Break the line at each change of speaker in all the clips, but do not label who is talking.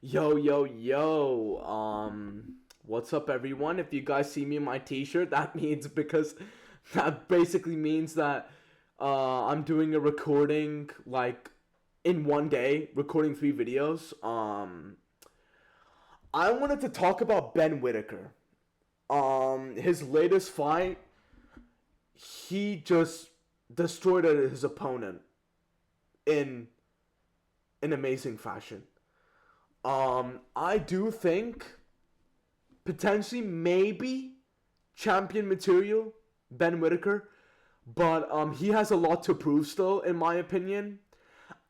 Yo, yo, yo. What's up, everyone? If you guys see me in my t-shirt, that means because that basically means that I'm doing a recording like in one day, recording 3 videos. I wanted to talk about Ben Whittaker. His latest fight, he just destroyed his opponent in an amazing fashion. I do think potentially maybe champion material Ben Whittaker, but he has a lot to prove still, in my opinion.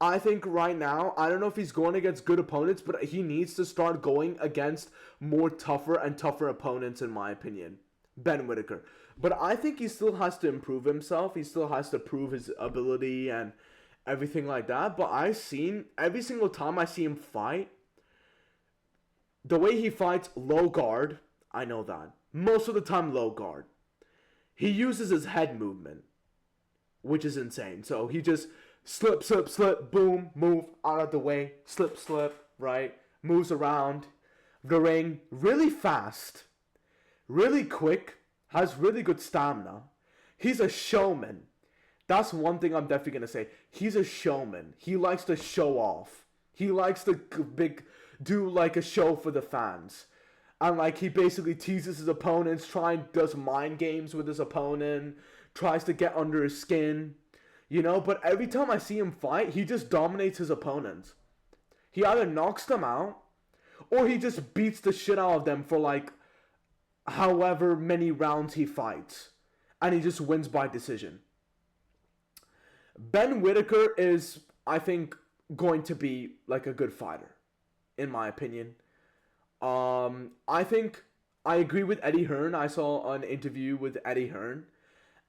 I think right now, I don't know if he's going against good opponents, but he needs to start going against more tougher and tougher opponents, in my opinion. Ben Whittaker. But I think he still has to improve himself. He still has to prove his ability and everything like that. But I've seen, every single time I see him fight, the way he fights low guard, I know that. Most of the time, low guard. He uses his head movement, which is insane. So he just slip, slip, slip, boom, move out of the way, slip, slip, right? Moves around the ring really fast, really quick, has really good stamina. He's a showman. That's one thing I'm definitely gonna say. He's a showman. He likes to show off. He likes to do like a show for the fans. And like he basically teases his opponents, does mind games with his opponent, tries to get under his skin, but every time I see him fight, he just dominates his opponents. He either knocks them out or he just beats the shit out of them for like however many rounds he fights. And he just wins by decision. Ben Whittaker is, I think, going to be like a good fighter, in my opinion. I think I agree with Eddie Hearn. I saw an interview with Eddie Hearn,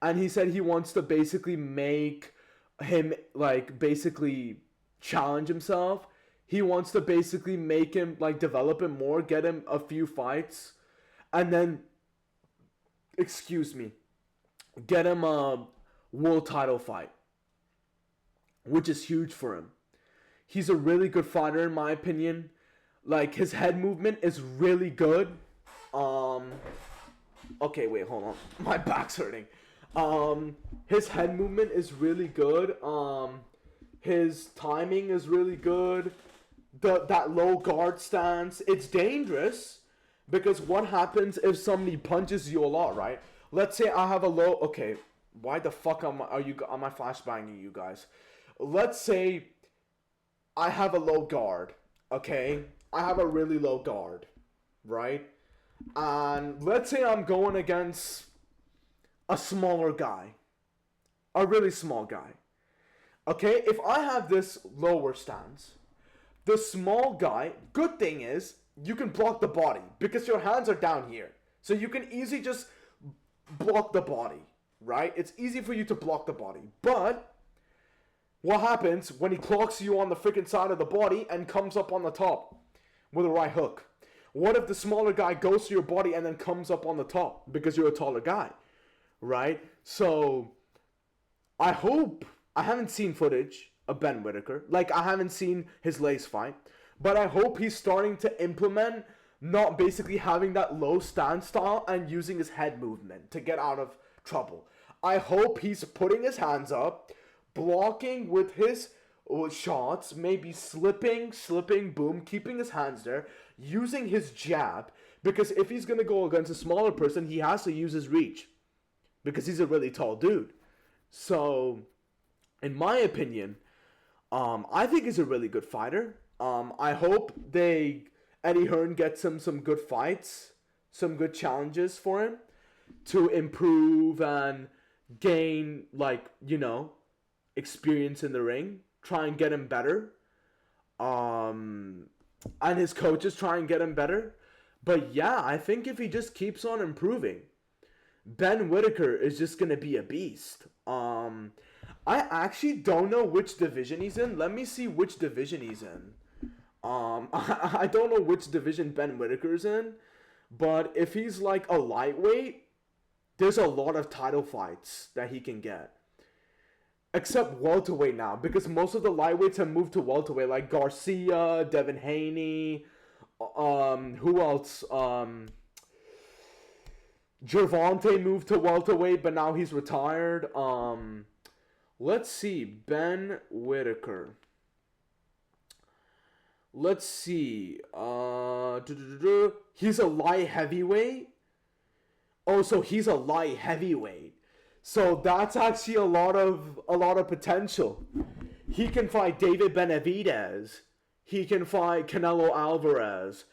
and he said he wants to basically make him like basically challenge himself. He wants to basically make him like develop him more, get him a few fights, and then, excuse me, get him a world title fight, which is huge for him. He's a really good fighter in my opinion. Like his head movement is really good. Um okay, wait, hold on. My back's hurting. His head movement is really good. His timing is really good. That low guard stance, it's dangerous because what happens if somebody punches you a lot, right? Let's say I have a low. Okay, why the fuck am I flashbanging you guys? Let's say I have a low guard, okay? I have a really low guard, right? And let's say I'm going against a smaller guy, a really small guy. Okay, if I have this lower stance, the small guy, good thing is you can block the body because your hands are down here. So you can easily just block the body, right? It's easy for you to block the body. But what happens when he clocks you on the freaking side of the body and comes up on the top with a right hook? What if the smaller guy goes to your body and then comes up on the top because you're a taller guy, right? So I haven't seen footage of Ben Whittaker. Like I haven't seen his latest fight, but I hope he's starting to implement not basically having that low stand style and using his head movement to get out of trouble. I hope he's putting his hands up, blocking with his shots, maybe slipping, boom, keeping his hands there, using his jab, because if he's going to go against a smaller person, he has to use his reach, because he's a really tall dude. So, in my opinion, I think he's a really good fighter. I hope Eddie Hearn gets him some good fights, some good challenges for him to improve and gain, like, experience in the ring, try and get him better. Um, and his coaches try and get him better. But yeah, I think if he just keeps on improving, Ben Whittaker is just gonna be a beast. I actually don't know which division he's in. Let me see which division he's in. I don't know which division Ben Whittaker's in, but if he's like a lightweight, there's a lot of title fights that he can get. except welterweight now, because most of the lightweights have moved to welterweight, like Garcia, Devin Haney, who else? Gervonta moved to welterweight, but now he's retired. Let's see, Ben Whittaker. Let's see. He's a light heavyweight. Oh, so he's a light heavyweight. So that's actually a lot of potential. He can fight David Benavidez. He can fight Canelo Alvarez.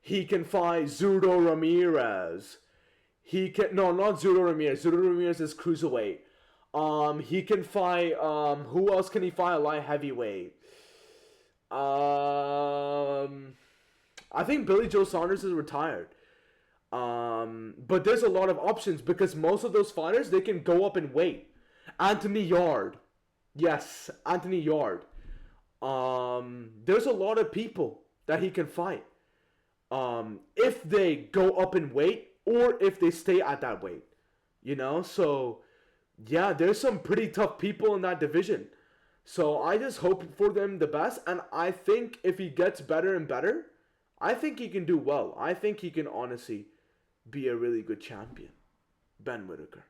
He can fight Zurdo Ramirez. He can not Zurdo Ramirez. Zurdo Ramirez is cruiserweight. He can fight. Who else can he fight? A light heavyweight. I think Billy Joe Saunders is retired. But there's a lot of options because most of those fighters, they can go up in weight. Anthony Yard. Yes, Anthony Yard. There's a lot of people that he can fight. If they go up in weight or if they stay at that weight. So yeah, there's some pretty tough people in that division. So I just hope for them the best, and I think if he gets better and better, I think he can do well. I think he can honestly be a really good champion. Ben Whittaker.